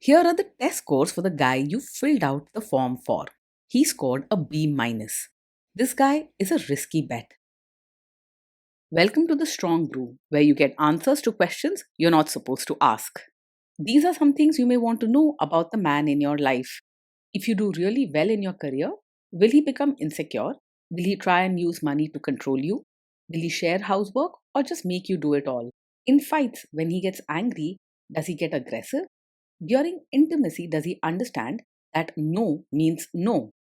Here are the test scores for the guy you filled out the form for. He scored a B minus. This guy is a risky bet. Welcome to the Strong Brew, where you get answers to questions you're not supposed to ask. These are some things you may want to know about the man in your life. If you do really well in your career, will he become insecure? Will he try and use money to control you? Will he share housework or just make you do it all? In fights, when he gets angry, does he get aggressive? During intimacy, does he understand that no means no?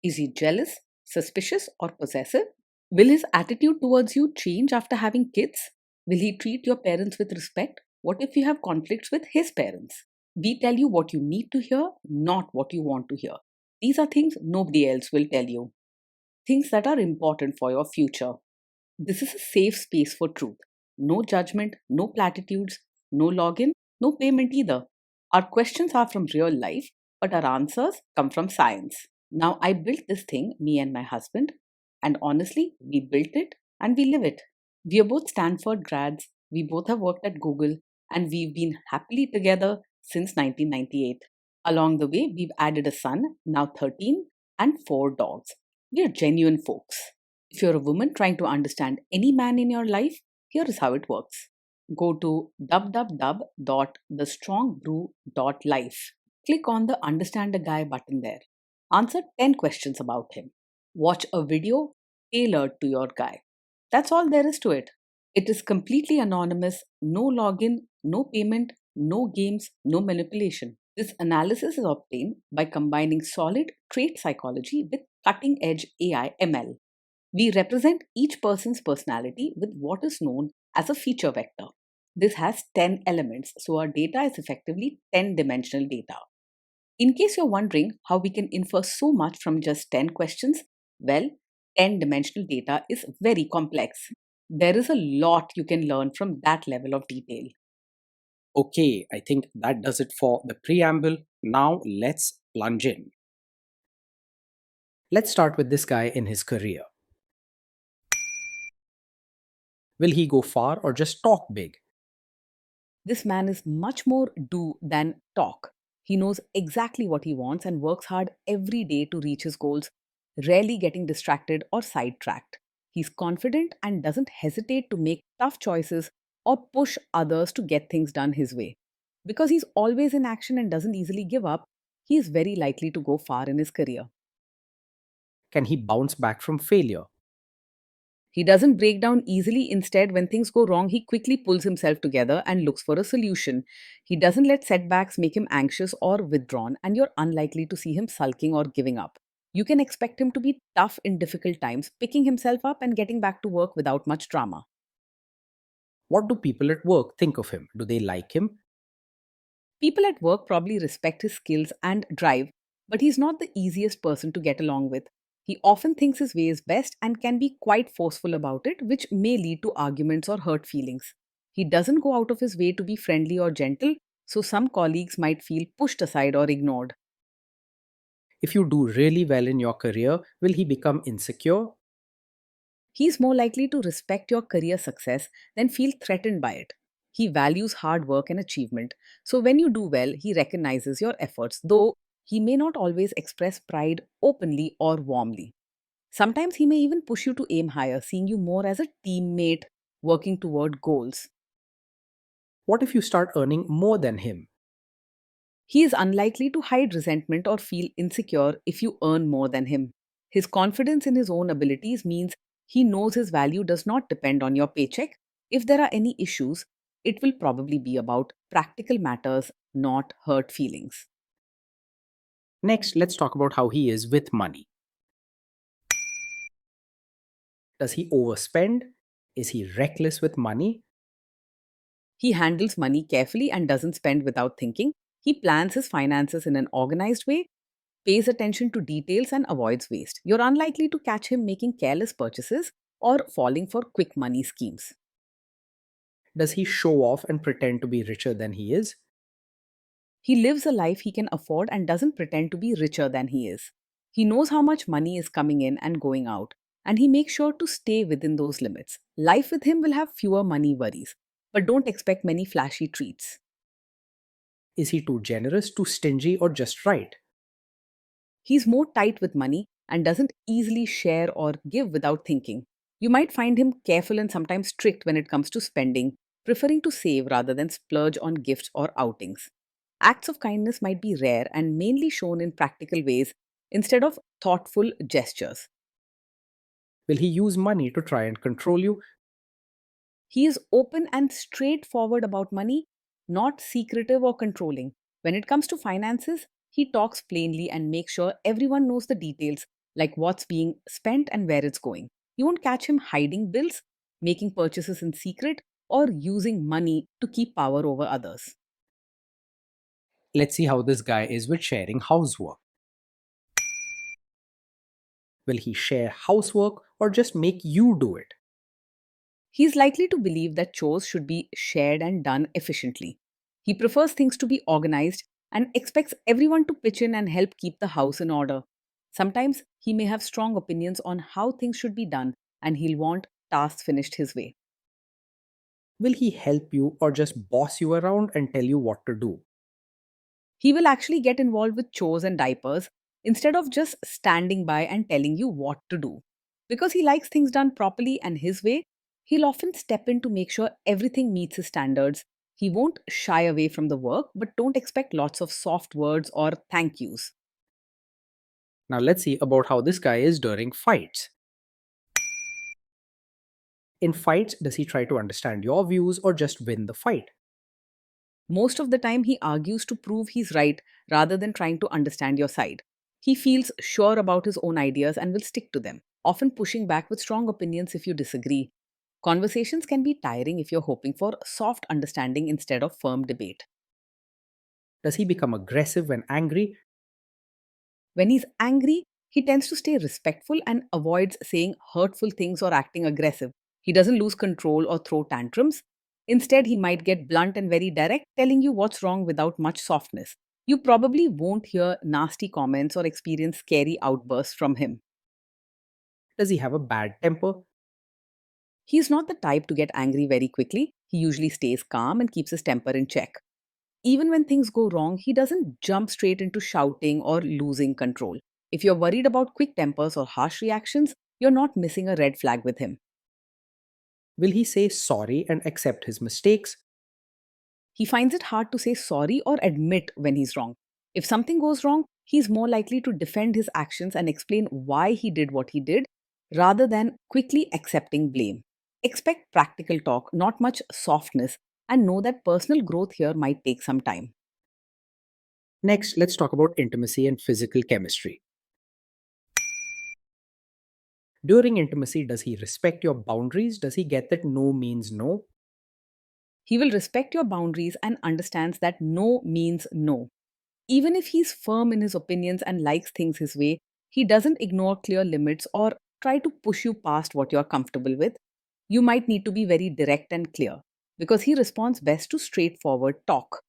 Is he jealous, suspicious, or possessive? Will his attitude towards you change after having kids? Will he treat your parents with respect? What if you have conflicts with his parents? We tell you what you need to hear, not what you want to hear. These are things nobody else will tell you. Things that are important for your future. This is a safe space for truth. No judgment, no platitudes, no login, no payment either. Our questions are from real life, but our answers come from science. Now, I built this thing, me and my husband, and honestly, we built it and we live it. We are both Stanford grads, we both have worked at Google, and we've been happily together since 1998. Along the way, we've added a son, now 13, and 4 dogs. We are genuine folks. If you're a woman trying to understand any man in your life, here is how it works. Go to www.thestrongbrew.life. Click on the Understand a Guy button there. Answer 10 questions about him. Watch a video tailored to your guy. That's all there is to it. It is completely anonymous, no login, no payment, no games, no manipulation. This analysis is obtained by combining solid trait psychology with cutting edge AI ML. We represent each person's personality with what is known as a feature vector. This has 10 elements, so our data is effectively 10 dimensional data. In case you're wondering how we can infer so much from just 10 questions, well, 10 dimensional data is very complex. There is a lot you can learn from that level of detail. Okay, I think that does it for the preamble. Now let's plunge in. Let's start with this guy in his career. Will he go far or just talk big? This man is much more do than talk. He knows exactly what he wants and works hard every day to reach his goals, rarely getting distracted or sidetracked. He's confident and doesn't hesitate to make tough choices or push others to get things done his way. Because he's always in action and doesn't easily give up, he is very likely to go far in his career. Can he bounce back from failure? He doesn't break down easily. Instead, when things go wrong, he quickly pulls himself together and looks for a solution. He doesn't let setbacks make him anxious or withdrawn, and you're unlikely to see him sulking or giving up. You can expect him to be tough in difficult times, picking himself up and getting back to work without much drama. What do people at work think of him? Do they like him? People at work probably respect his skills and drive, but he's not the easiest person to get along with. He often thinks his way is best and can be quite forceful about it, which may lead to arguments or hurt feelings. He doesn't go out of his way to be friendly or gentle, so some colleagues might feel pushed aside or ignored. If you do really well in your career, will he become insecure? He's more likely to respect your career success than feel threatened by it. He values hard work and achievement, so when you do well, he recognizes your efforts, though he may not always express pride openly or warmly. Sometimes he may even push you to aim higher, seeing you more as a teammate working toward goals. What if you start earning more than him? He is unlikely to hide resentment or feel insecure if you earn more than him. His confidence in his own abilities means he knows his value does not depend on your paycheck. If there are any issues, it will probably be about practical matters, not hurt feelings. Next, let's talk about how he is with money. Does he overspend? Is he reckless with money? He handles money carefully and doesn't spend without thinking. He plans his finances in an organized way, pays attention to details, and avoids waste. You're unlikely to catch him making careless purchases or falling for quick money schemes. Does he show off and pretend to be richer than he is? He lives a life he can afford and doesn't pretend to be richer than he is. He knows how much money is coming in and going out, and he makes sure to stay within those limits. Life with him will have fewer money worries, but don't expect many flashy treats. Is he too generous, too stingy, or just right? He's more tight with money and doesn't easily share or give without thinking. You might find him careful and sometimes strict when it comes to spending, preferring to save rather than splurge on gifts or outings. Acts of kindness might be rare and mainly shown in practical ways instead of thoughtful gestures. Will he use money to try and control you? He is open and straightforward about money, not secretive or controlling. When it comes to finances, he talks plainly and makes sure everyone knows the details, like what's being spent and where it's going. You won't catch him hiding bills, making purchases in secret, or using money to keep power over others. Let's see how this guy is with sharing housework. Will he share housework or just make you do it? He is likely to believe that chores should be shared and done efficiently. He prefers things to be organized and expects everyone to pitch in and help keep the house in order. Sometimes he may have strong opinions on how things should be done and he'll want tasks finished his way. Will he help you or just boss you around and tell you what to do? He will actually get involved with chores and diapers instead of just standing by and telling you what to do. Because he likes things done properly and his way, he'll often step in to make sure everything meets his standards. He won't shy away from the work, but don't expect lots of soft words or thank yous. Now let's see about how this guy is during fights. In fights, does he try to understand your views or just win the fight? Most of the time, he argues to prove he's right rather than trying to understand your side. He feels sure about his own ideas and will stick to them, often pushing back with strong opinions if you disagree. Conversations can be tiring if you're hoping for soft understanding instead of firm debate. Does he become aggressive when angry? When he's angry, he tends to stay respectful and avoids saying hurtful things or acting aggressive. He doesn't lose control or throw tantrums. Instead, he might get blunt and very direct, telling you what's wrong without much softness. You probably won't hear nasty comments or experience scary outbursts from him. Does he have a bad temper? He's not the type to get angry very quickly. He usually stays calm and keeps his temper in check. Even when things go wrong, he doesn't jump straight into shouting or losing control. If you're worried about quick tempers or harsh reactions, you're not missing a red flag with him. Will he say sorry and accept his mistakes? He finds it hard to say sorry or admit when he's wrong. If something goes wrong, he's more likely to defend his actions and explain why he did what he did rather than quickly accepting blame. Expect practical talk, not much softness, and know that personal growth here might take some time. Next, let's talk about intimacy and physical chemistry. During intimacy, does he respect your boundaries? Does he get that no means no? He will respect your boundaries and understands that no means no. Even if he's firm in his opinions and likes things his way, he doesn't ignore clear limits or try to push you past what you're comfortable with. You might need to be very direct and clear because he responds best to straightforward talk.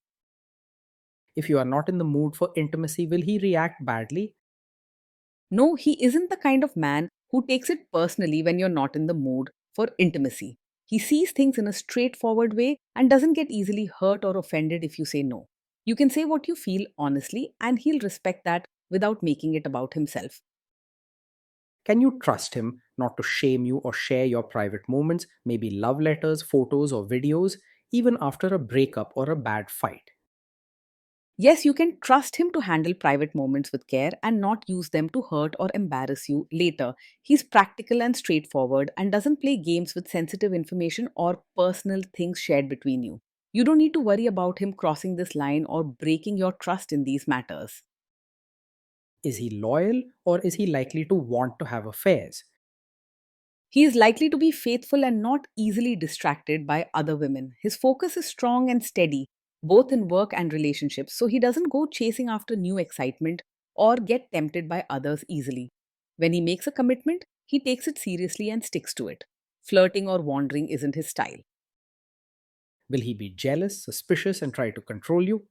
If you are not in the mood for intimacy, will he react badly? No, he isn't the kind of man who takes it personally when you're not in the mood for intimacy. He sees things in a straightforward way and doesn't get easily hurt or offended if you say no. You can say what you feel honestly, and he'll respect that without making it about himself. Can you trust him not to shame you or share your private moments, maybe love letters, photos, or videos, even after a breakup or a bad fight? Yes, you can trust him to handle private moments with care and not use them to hurt or embarrass you later. He's practical and straightforward and doesn't play games with sensitive information or personal things shared between you. You don't need to worry about him crossing this line or breaking your trust in these matters. Is he loyal or is he likely to want to have affairs? He is likely to be faithful and not easily distracted by other women. His focus is strong and steady, both in work and relationships, so he doesn't go chasing after new excitement or get tempted by others easily. When he makes a commitment, he takes it seriously and sticks to it. Flirting or wandering isn't his style. Will he be jealous, suspicious, and try to control you?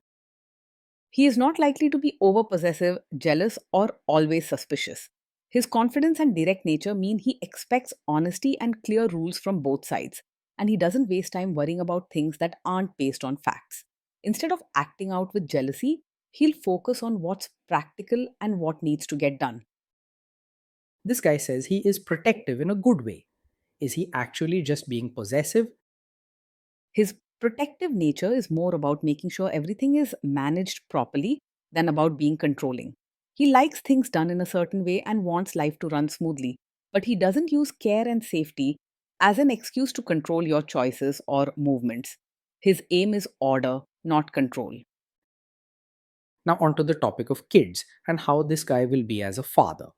He is not likely to be over possessive, jealous, or always suspicious. His confidence and direct nature mean he expects honesty and clear rules from both sides, and he doesn't waste time worrying about things that aren't based on facts. Instead of acting out with jealousy, he'll focus on what's practical and what needs to get done. This guy says he is protective in a good way. Is he actually just being possessive? His protective nature is more about making sure everything is managed properly than about being controlling. He likes things done in a certain way and wants life to run smoothly, but he doesn't use care and safety as an excuse to control your choices or movements. His aim is order, not control. Now, onto the topic of kids and how this guy will be as a father.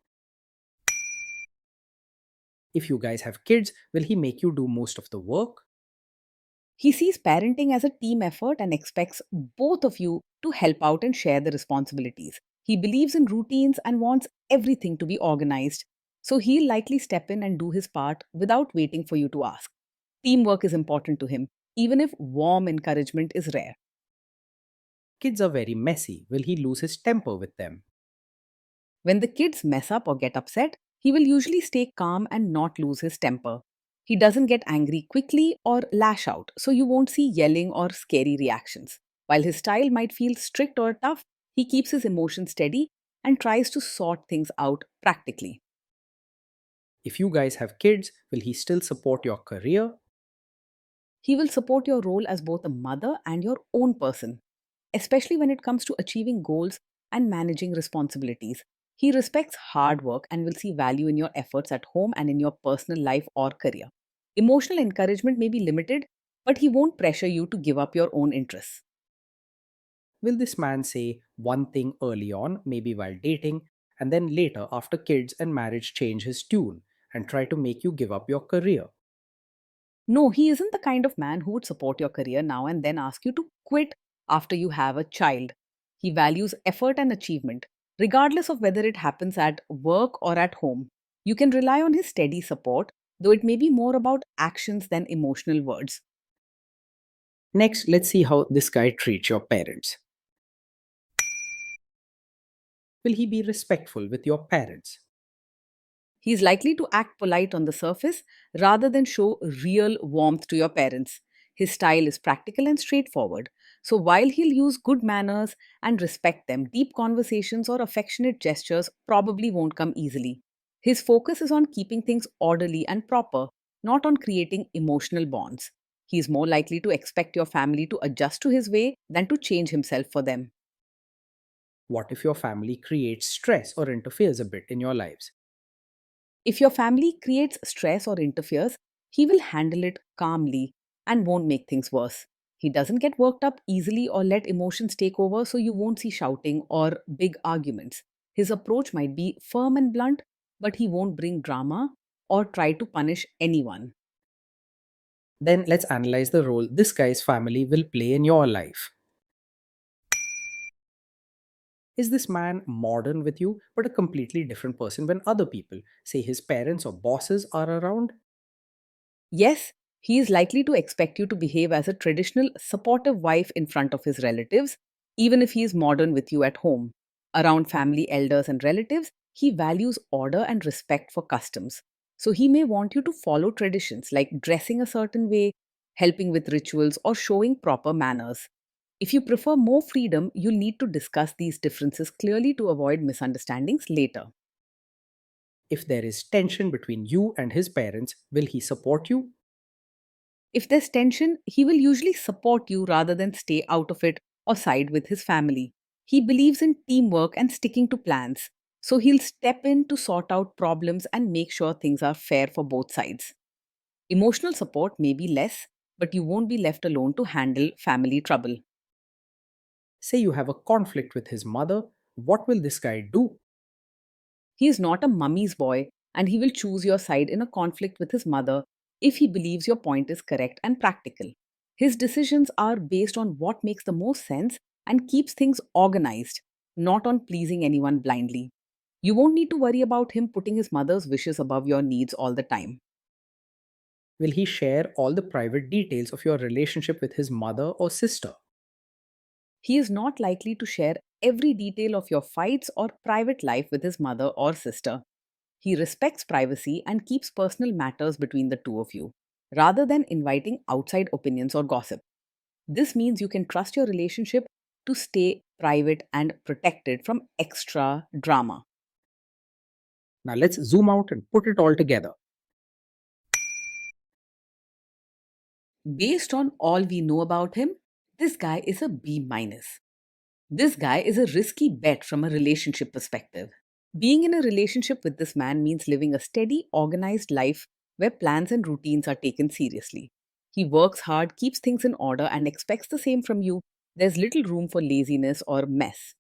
If you guys have kids, will he make you do most of the work? He sees parenting as a team effort and expects both of you to help out and share the responsibilities. He believes in routines and wants everything to be organized, so he'll likely step in and do his part without waiting for you to ask. Teamwork is important to him, even if warm encouragement is rare. Kids are very messy. Will he lose his temper with them? When the kids mess up or get upset, he will usually stay calm and not lose his temper. He doesn't get angry quickly or lash out, so you won't see yelling or scary reactions. While his style might feel strict or tough, he keeps his emotions steady and tries to sort things out practically. If you guys have kids, will he still support your career? He will support your role as both a mother and your own person, especially when it comes to achieving goals and managing responsibilities. He respects hard work and will see value in your efforts at home and in your personal life or career. Emotional encouragement may be limited, but he won't pressure you to give up your own interests. Will this man say one thing early on, maybe while dating, and then later, after kids and marriage, change his tune and try to make you give up your career? No, he isn't the kind of man who would support your career now and then ask you to quit after you have a child. He values effort and achievement, regardless of whether it happens at work or at home. You can rely on his steady support, though it may be more about actions than emotional words. Next, let's see how this guy treats your parents. Will he be respectful with your parents? He's likely to act polite on the surface rather than show real warmth to your parents. His style is practical and straightforward. So while he'll use good manners and respect them, deep conversations or affectionate gestures probably won't come easily. His focus is on keeping things orderly and proper, not on creating emotional bonds. He's more likely to expect your family to adjust to his way than to change himself for them. What if your family creates stress or interferes a bit in your lives? If your family creates stress or interferes, he will handle it calmly and won't make things worse. He doesn't get worked up easily or let emotions take over, so you won't see shouting or big arguments. His approach might be firm and blunt, but he won't bring drama or try to punish anyone. Then let's analyze the role this guy's family will play in your life. Is this man modern with you, but a completely different person when other people, say his parents or bosses, are around? Yes, he is likely to expect you to behave as a traditional, supportive wife in front of his relatives, even if he is modern with you at home. Around family elders and relatives, he values order and respect for customs. So he may want you to follow traditions like dressing a certain way, helping with rituals, or showing proper manners. If you prefer more freedom, you'll need to discuss these differences clearly to avoid misunderstandings later. If there is tension between you and his parents, will he support you? If there's tension, he will usually support you rather than stay out of it or side with his family. He believes in teamwork and sticking to plans, so he'll step in to sort out problems and make sure things are fair for both sides. Emotional support may be less, but you won't be left alone to handle family trouble. Say you have a conflict with his mother, what will this guy do? He is not a mummy's boy, and he will choose your side in a conflict with his mother if he believes your point is correct and practical. His decisions are based on what makes the most sense and keeps things organized, not on pleasing anyone blindly. You won't need to worry about him putting his mother's wishes above your needs all the time. Will he share all the private details of your relationship with his mother or sister? He is not likely to share every detail of your fights or private life with his mother or sister. He respects privacy and keeps personal matters between the two of you, rather than inviting outside opinions or gossip. This means you can trust your relationship to stay private and protected from extra drama. Now let's zoom out and put it all together. Based on all we know about him, this guy is a B minus. This guy is a risky bet from a relationship perspective. Being in a relationship with this man means living a steady, organized life where plans and routines are taken seriously. He works hard, keeps things in order, and expects the same from you. There's little room for laziness or mess.